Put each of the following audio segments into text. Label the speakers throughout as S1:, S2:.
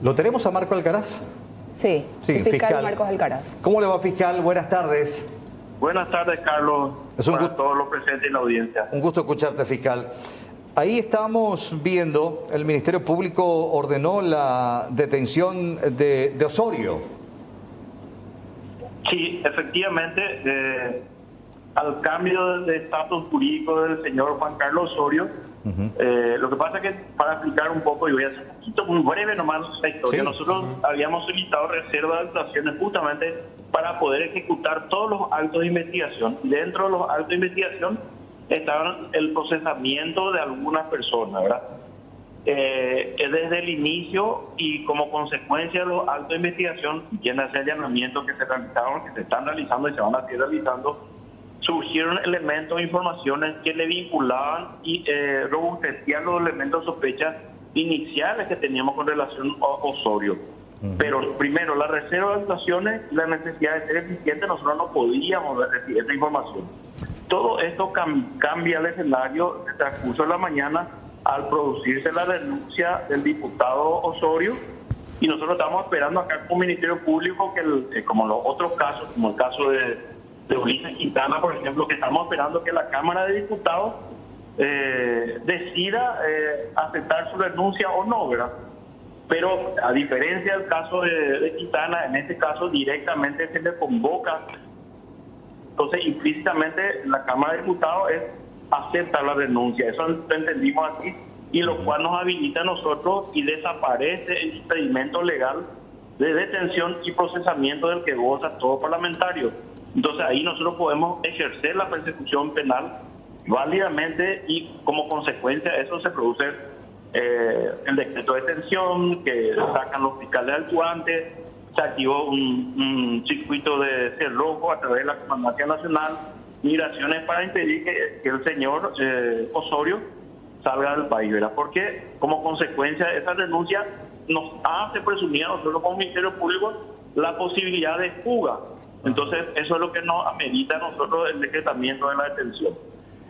S1: ¿Lo tenemos a Marco Alcaraz?
S2: Sí,
S1: Sí,
S2: el fiscal
S1: fiscal.
S2: Marcos Alcaraz.
S1: ¿Cómo le va, fiscal? Buenas tardes.
S3: Buenas tardes, Carlos,
S1: Es un
S3: para todos los presentes en la audiencia.
S1: Un gusto escucharte, fiscal. Ahí estamos viendo, el Ministerio Público ordenó la detención de Osorio.
S3: Sí, efectivamente, al cambio de estatus jurídico del señor Juan Carlos Osorio, lo que pasa es que, para explicar un poco, y voy a hacer un poquito, muy breve nomás la historia,
S1: Sí.
S3: Nosotros habíamos solicitado reserva de actuaciones justamente para poder ejecutar todos los actos de investigación. Dentro de los actos de investigación estaban el procesamiento de algunas personas, ¿verdad? Desde el inicio y como consecuencia de los actos de investigación, llenas de allanamientos que se realizaron, que se están realizando y se van a seguir realizando, surgieron elementos e informaciones que le vinculaban y robustecían los elementos de sospecha iniciales que teníamos con relación a Osorio. Pero primero, la reserva de actuaciones y la necesidad de ser eficiente, nosotros no podíamos recibir esa información. Todo esto cambia el escenario en el transcurso de la mañana al producirse la denuncia del diputado Osorio, y nosotros estamos esperando acá como Ministerio Público que como los otros casos, como el caso de Ulises Quintana, por ejemplo, que estamos esperando que la Cámara de Diputados decida aceptar su renuncia o no, ¿verdad? Pero a diferencia del caso de Quintana, en este caso directamente se le convoca. Entonces, implícitamente, la Cámara de Diputados acepta la renuncia. Eso lo entendimos así, y lo cual nos habilita a nosotros y desaparece el impedimento legal de detención y procesamiento del que goza todo parlamentario. Entonces, ahí nosotros podemos ejercer la persecución penal válidamente, y como consecuencia de eso se produce el decreto de detención que sacan los fiscales actuantes. Se activó un circuito de cerrojo a través de la Comandancia Nacional Migraciones para impedir que el señor Osorio salga del país, ¿verdad? Porque como consecuencia de esa denuncia nos hace presumir a nosotros como Ministerio Público la posibilidad de fuga. Entonces, eso es lo que nos amerita a nosotros el decretamiento de la detención.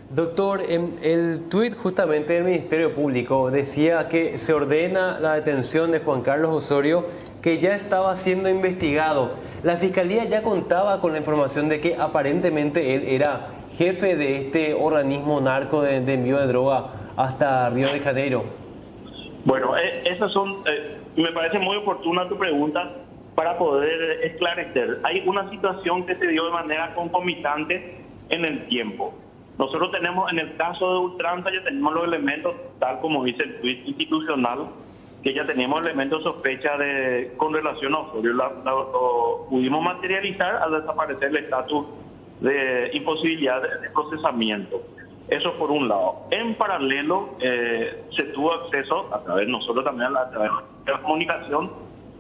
S4: Doctor, el tuit justamente del Ministerio Público decía que se ordena la detención de Juan Carlos Osorio, que ya estaba siendo investigado. La Fiscalía ya contaba con la información de que aparentemente él era jefe de este organismo narco de envío de droga hasta Río de Janeiro.
S3: Bueno, esas son, me parece muy oportuna tu pregunta para poder esclarecer. Hay una situación que se dio de manera concomitante en el tiempo. Nosotros tenemos, en el caso de ultranza, ya tenemos los elementos, tal como dice el tuit institucional, que ya teníamos elementos de sospecha con relación a Osorio. Lo pudimos materializar al desaparecer el estatus de imposibilidad de procesamiento. Eso por un lado. En paralelo, se tuvo acceso, a través de nosotros también, a través de la comunicación,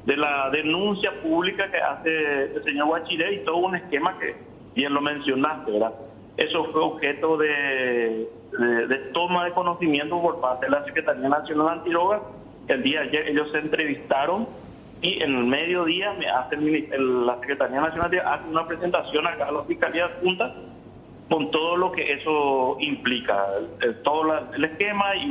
S3: de la denuncia pública que hace el señor Guachiré, y todo un esquema que bien lo mencionaste, ¿verdad? Eso fue objeto de toma de conocimiento por parte de la Secretaría Nacional Antidrogas. El día de ayer ellos se entrevistaron, y en el mediodía la Secretaría Nacional hace una presentación acá a la Fiscalía Adjunta con todo lo que eso implica, todo el esquema y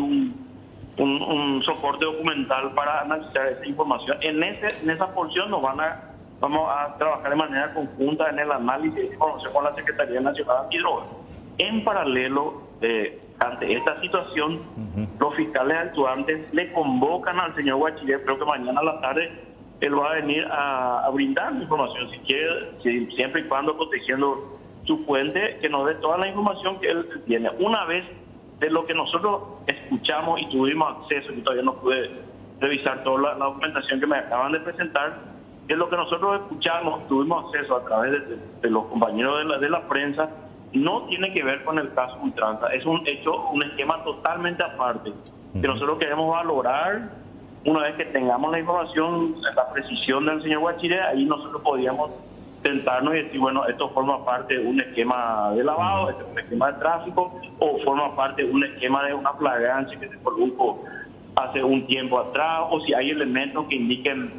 S3: un soporte documental para analizar esa información. En esa porción vamos a trabajar de manera conjunta en el análisis de información con la Secretaría Nacional Antidrogas. En paralelo, ante esta situación, los fiscales actuantes le convocan al señor Guachiré. Creo que mañana a la tarde él va a venir a brindar información, si quiere, siempre y cuando protegiendo su fuente, que nos dé toda la información que él tiene. Una vez de lo que nosotros escuchamos y tuvimos acceso, que todavía no pude revisar toda la documentación que me acaban de presentar, es lo que nosotros escuchamos, tuvimos acceso a través de los compañeros de la prensa, no tiene que ver con el caso ultranza. Es un esquema totalmente aparte, que nosotros queremos valorar. Una vez que tengamos la información, la precisión del señor Guachiré, ahí nosotros podríamos sentarnos y decir, bueno, esto forma parte de un esquema de lavado, este es un esquema de tráfico, o forma parte de un esquema de una flagrancia que se produjo hace un tiempo atrás, o si hay elementos que indiquen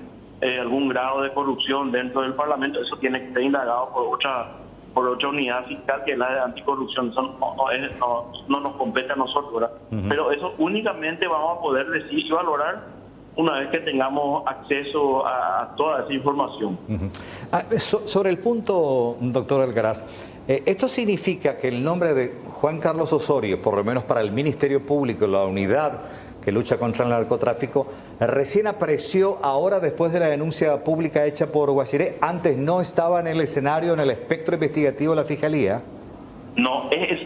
S3: algún grado de corrupción dentro del Parlamento. Eso tiene que ser indagado por otra unidad fiscal, que es la de anticorrupción. Eso no nos compete a nosotros, ¿verdad? Pero eso únicamente vamos a poder decir y valorar una vez que tengamos acceso a toda esa información.
S1: Sobre el punto, doctor Alcaraz, ¿esto significa que el nombre de Juan Carlos Osorio, por lo menos para el Ministerio Público, la unidad que lucha contra el narcotráfico, recién apareció ahora después de la denuncia pública hecha por Guachiret? ¿Antes no estaba en el escenario, en el espectro investigativo de la Fiscalía?
S3: No, es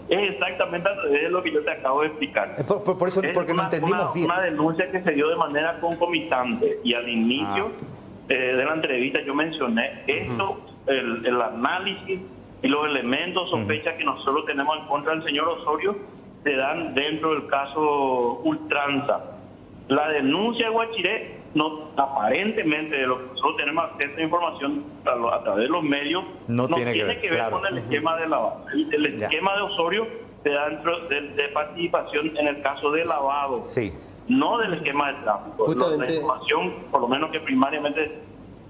S3: exactamente al revés de lo que yo te acabo de explicar.
S1: Por eso, porque no entendimos bien.
S3: Una denuncia que se dio de manera concomitante, y al inicio de la entrevista yo mencioné esto, el análisis y los elementos sospecha que nosotros tenemos en contra del señor Osorio se dan dentro del caso Ultranza. La denuncia de Guachiret, no, aparentemente, de lo que nosotros tenemos acceso a información a través de los medios, no tiene que ver
S1: claro,
S3: con el esquema de lavado. El esquema de Osorio se da dentro de participación en el caso de lavado,
S1: sí,
S3: no del esquema de tráfico. La información, por lo menos que primariamente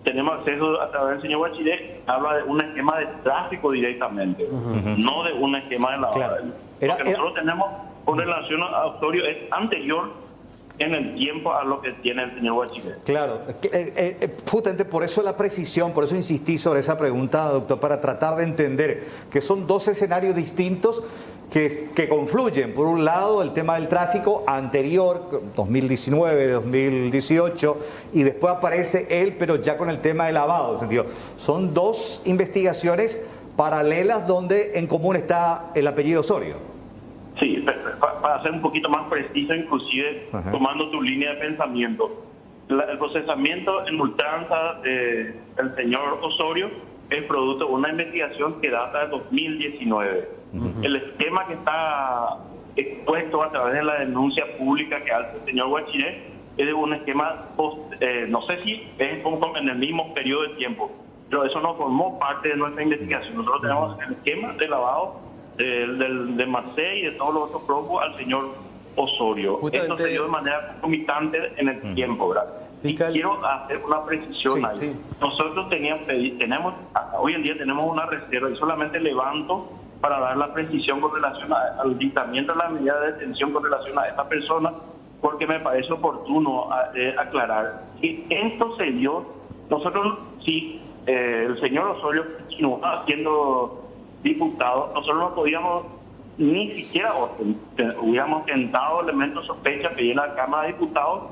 S3: tenemos acceso a través del señor Guachiret, habla de un esquema de tráfico directamente, no de un esquema de lavado.
S1: Claro.
S3: Lo que nosotros tenemos con relación a Osorio es anterior en el tiempo a lo que tiene el señor Guachiret.
S1: Claro, justamente por eso la precisión, por eso insistí sobre esa pregunta, doctor, para tratar de entender que son dos escenarios distintos que confluyen. Por un lado, el tema del tráfico anterior, 2019, 2018, y después aparece él, pero ya con el tema de lavado. Sentido. Son dos investigaciones paralelas donde en común está el apellido Osorio.
S3: Sí, para ser un poquito más preciso, inclusive tomando tu línea de pensamiento, el procesamiento en ultranza del señor Osorio es producto de una investigación que data de 2019. El esquema que está expuesto a través de la denuncia pública que hace el señor Guachiret es de un esquema, no sé si es en el mismo periodo de tiempo, pero eso no formó parte de nuestra investigación. Nosotros tenemos el esquema de lavado de Marseille y de todos los otros prófugos al señor Osorio. Esto se dio de manera concomitante en el tiempo, ¿verdad? Y quiero hacer una precisión ahí. Sí. Nosotros tenemos, hoy en día tenemos una reserva y solamente levanto para dar la precisión con relación al dictamiento de la medida de detención con relación a esta persona, porque me parece oportuno aclarar que esto se dio, nosotros, si el señor Osorio continuaba siendo diputado, nosotros no podíamos ni siquiera hubiéramos tentado elementos sospecha que viene a la Cámara de Diputados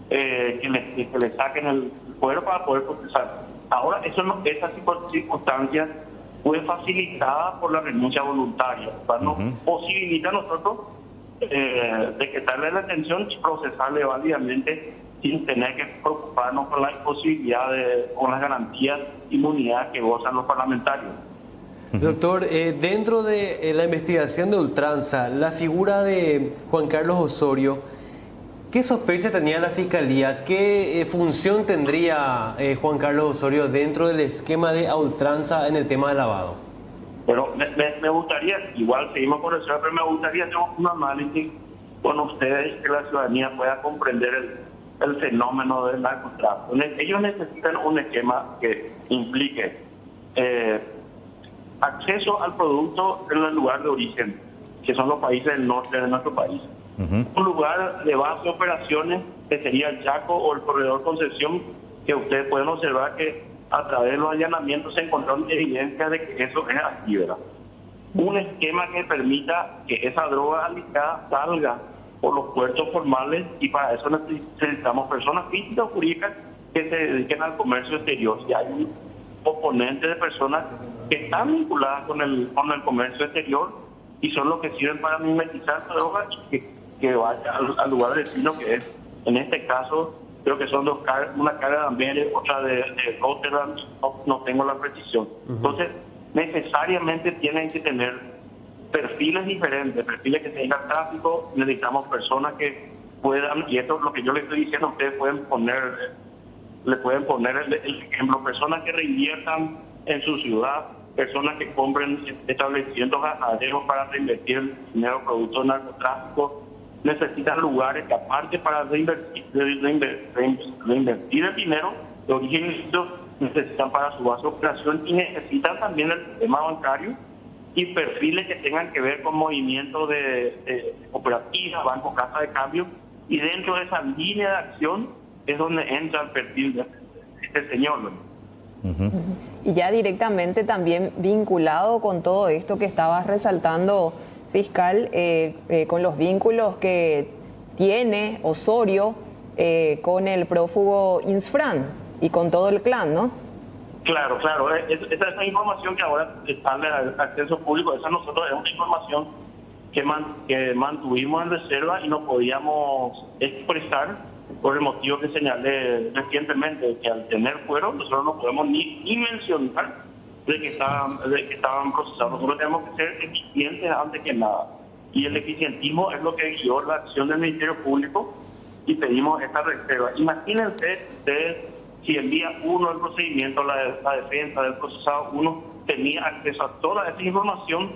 S3: que le saquen el poder para poder procesar. Ahora, esa circunstancia fue facilitada por la renuncia voluntaria, nos posibilita a nosotros decretarle la detención y procesarle válidamente sin tener que preocuparnos con la imposibilidad con las garantías de inmunidad que gozan los parlamentarios.
S4: Doctor, dentro de la investigación de ultranza, la figura de Juan Carlos Osorio, ¿qué sospecha tenía la Fiscalía? ¿Qué función tendría Juan Carlos Osorio dentro del esquema de ultranza en el tema de lavado?
S3: Bueno, me gustaría, igual seguimos con eso, pero me gustaría hacer un análisis con ustedes que la ciudadanía pueda comprender el fenómeno del narcotráfico. Ellos necesitan un esquema que implique acceso al producto en el lugar de origen, que son los países del norte de nuestro país. Un lugar de base de operaciones que sería el Chaco o el corredor Concepción, que ustedes pueden observar que a través de los allanamientos se encontraron evidencias de que eso es así, ¿verdad? Un esquema que permita que esa droga alicada salga por los puertos formales, y para eso necesitamos personas físicas o jurídicas que se dediquen al comercio exterior. Y hay un componente de personas que están vinculadas con el comercio exterior y son los que sirven para mimetizar la droga y que vaya al lugar de destino, que es, en este caso, creo que son una carga de Amberes, otra de Rotterdam, no tengo la precisión. Entonces, necesariamente tienen que tener perfiles diferentes, perfiles que tengan tráfico. Necesitamos personas que puedan, y esto es lo que yo les estoy diciendo, ustedes le pueden poner el ejemplo, personas que reinviertan en su ciudad, personas que compren establecimientos ganaderos para reinvertir el dinero producto de narcotráfico. Necesitan lugares que, aparte para reinvertir el dinero de origen ilícito, necesitan para su base de operación, y necesitan también el sistema bancario y perfiles que tengan que ver con movimientos de cooperativas, bancos, casas de cambio, y dentro de esa línea de acción es donde entra el perfil de este señor, ¿no?
S2: Y ya directamente también vinculado con todo esto que estabas resaltando, fiscal, con los vínculos que tiene Osorio con el prófugo Insfrán y con todo el clan, ¿no?
S3: Claro, claro. Esa información que ahora está al acceso público, esa nosotros es una información que mantuvimos en reserva y no podíamos expresar por el motivo que señalé recientemente, que al tener fuero nosotros no podemos ni mencionar de que estaban procesados. Nosotros tenemos que ser eficientes antes que nada. Y el eficientismo es lo que guió la acción del Ministerio Público y pedimos esta reserva. Imagínense ustedes si el día 1 del procedimiento la defensa del procesado 1 tenía acceso a toda esa información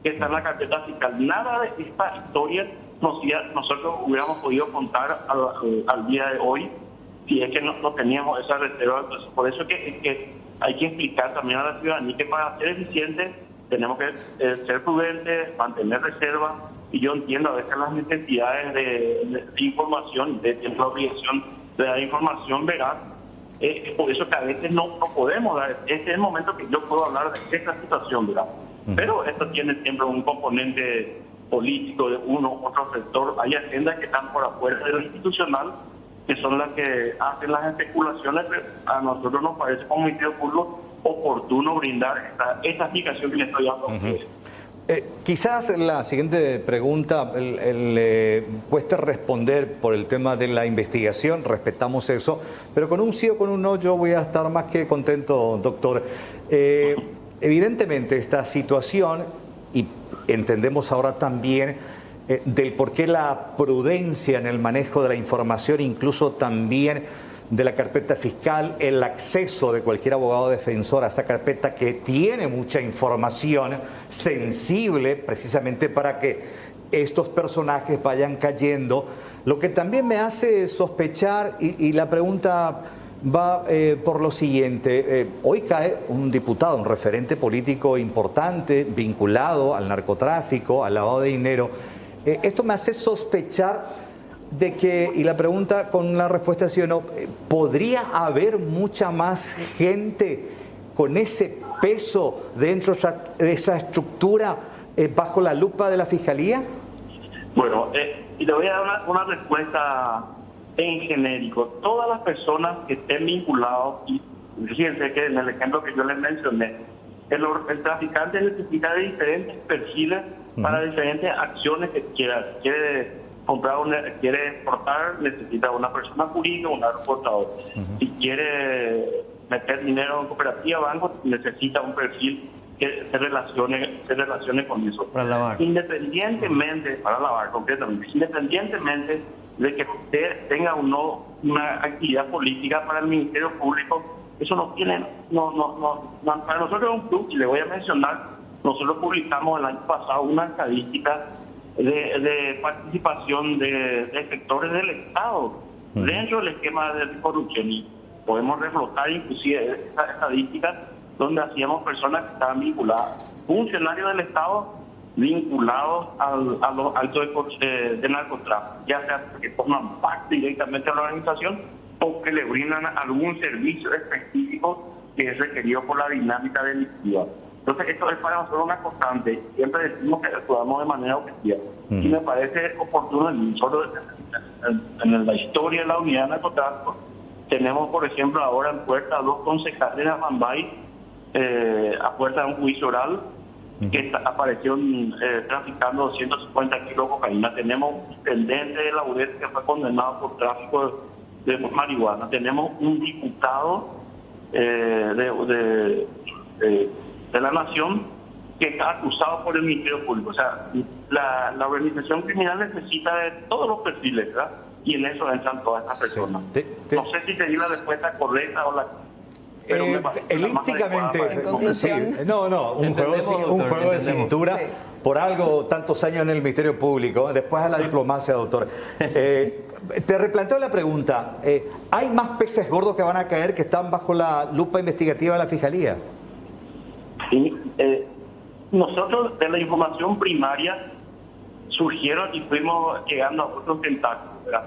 S3: que está en la carpeta fiscal. Nada de esta historia nosotros hubiéramos podido contar al día de hoy si es que no teníamos esa reserva. Entonces, por eso es que hay que explicar también a la ciudadanía que para ser eficientes tenemos que ser prudentes, mantener reserva, y yo entiendo a veces las necesidades de información, de la obligación de dar información veraz. Por eso que a veces no podemos dar. Este es el momento que yo puedo hablar de esta situación, ¿verdad? Pero esto tiene siempre un componente político de uno u otro sector. Hay agendas que están por afuera de lo institucional, que son las que hacen las especulaciones, pero a nosotros nos parece como Ministerio Público oportuno brindar esta explicación que le estoy dando a ustedes.
S1: Quizás la siguiente pregunta cueste responder por el tema de la investigación, respetamos eso, pero con un sí o con un no yo voy a estar más que contento, doctor. Evidentemente esta situación, y entendemos ahora también del por qué la prudencia en el manejo de la información, incluso también de la carpeta fiscal, el acceso de cualquier abogado defensor a esa carpeta que tiene mucha información sensible precisamente para que estos personajes vayan cayendo. Lo que también me hace sospechar, y la pregunta va por lo siguiente, hoy cae un diputado, un referente político importante vinculado al narcotráfico, al lavado de dinero. Esto me hace sospechar de que, y la pregunta con la respuesta sí o no, ¿podría haber mucha más gente con ese peso dentro de esa estructura bajo la lupa de la Fiscalía?
S3: Bueno, y le voy a dar una respuesta en genérico. Todas las personas que estén vinculados, y fíjense que en el ejemplo que yo les mencioné, el traficante necesita de diferentes perfiles para diferentes acciones que quiere comprar, quiere exportar, necesita una persona jurídica, un aeroportador. Si quiere meter dinero en cooperativa, banco, necesita un perfil que se relacione con eso.
S4: Para lavar.
S3: Independientemente, para lavar concretamente, independientemente de que usted tenga o no una actividad política para el Ministerio Público, eso no tiene, para nosotros es un plus, y le voy a mencionar, nosotros publicamos el año pasado una estadística de participación de sectores del Estado dentro del esquema de corrupción, y podemos reflotar inclusive esas estadísticas donde hacíamos personas que estaban vinculadas, funcionarios del Estado vinculados a los altos de narcotráfico, ya sea que forman parte directamente a la organización o que le brindan algún servicio específico que es requerido por la dinámica delictiva. Entonces, esto es para nosotros una constante. Siempre decimos que actuamos de manera objetiva. Y me parece oportuno, en la historia de la unidad de narcotráfico, tenemos, por ejemplo, ahora en puerta a 2 concejales de Amambay, a puerta de un juicio oral, que aparecieron traficando 250 kilos de cocaína. Tenemos un intendente de Lauret que fue condenado por tráfico de marihuana. Tenemos un diputado de la Nación que está acusado por el Ministerio Público. O sea, la organización criminal necesita de todos los perfiles, ¿verdad? Y en eso entran todas estas personas. No sé si te di la respuesta correcta o la...
S1: Elípticamente,
S2: sí,
S1: un juego de cintura, sí. Por algo tantos años en el Ministerio Público, después a la diplomacia, doctor. Te replanteo la pregunta, ¿hay más peces gordos que van a caer que están bajo la lupa investigativa de la Fiscalía?
S3: Sí, nosotros de la información primaria surgieron y fuimos llegando a otros tentáculos, ¿verdad?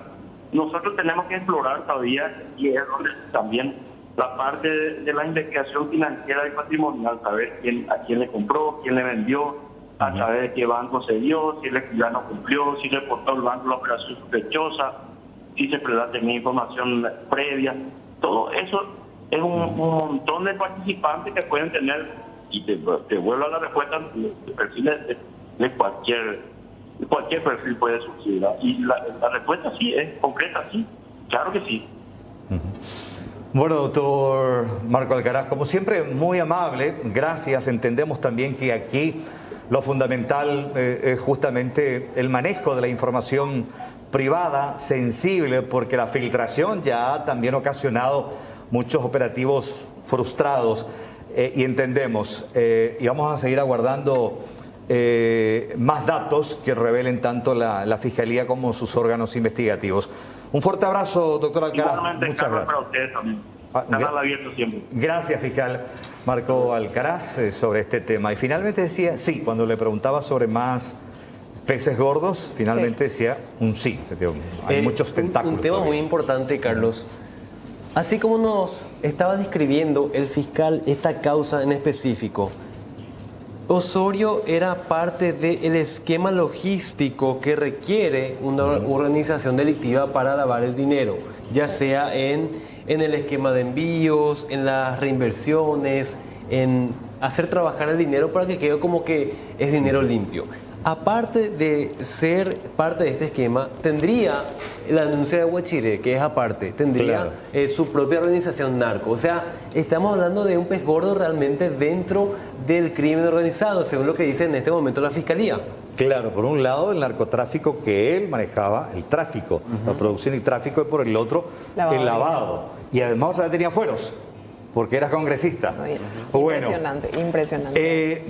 S3: nosotros tenemos que explorar todavía, y es donde también la parte de la investigación financiera y patrimonial, saber a quién le compró, quién le vendió, a saber de qué banco se dio, si el estudiante no cumplió, si reportó el banco la operación sospechosa, si se tenía información previa. Todo eso es un montón de participantes que pueden tener, y te vuelvo a la respuesta, de perfiles de cualquier perfil puede surgir, ¿verdad? Y la respuesta sí es concreta, sí, claro que sí.
S1: Bueno, doctor Marco Alcaraz, como siempre, muy amable, gracias. Entendemos también que aquí lo fundamental es justamente el manejo de la información privada, sensible, porque la filtración ya ha también ocasionado muchos operativos frustrados, y entendemos, y vamos a seguir aguardando más datos que revelen tanto la Fiscalía como sus órganos investigativos. Un fuerte abrazo, doctor Alcaraz.
S3: Igualmente,
S1: muchas gracias.
S3: Para ustedes también. Canal abierto siempre.
S1: Gracias, fiscal Marco Alcaraz, sobre este tema. Y finalmente decía, sí, cuando le preguntaba sobre más peces gordos, finalmente decía un sí. Hay muchos tentáculos.
S4: Un tema
S1: todavía.
S4: muy importante, Carlos. Así como nos estaba describiendo el fiscal esta causa en específico, Osorio era parte del esquema logístico que requiere una organización delictiva para lavar el dinero, ya sea en el esquema de envíos, en las reinversiones, en hacer trabajar el dinero para que quede como que es dinero limpio. Aparte de ser parte de este esquema, tendría la denuncia de Guachire, que es aparte, tendría su propia organización narco. O sea, estamos hablando de un pez gordo realmente dentro del crimen organizado, según lo que dice en este momento la Fiscalía.
S1: Claro, por un lado el narcotráfico que él manejaba, el tráfico, la producción y tráfico, y por el otro el lavado. Y además tenía fueros, porque era congresista.
S2: Impresionante, impresionante.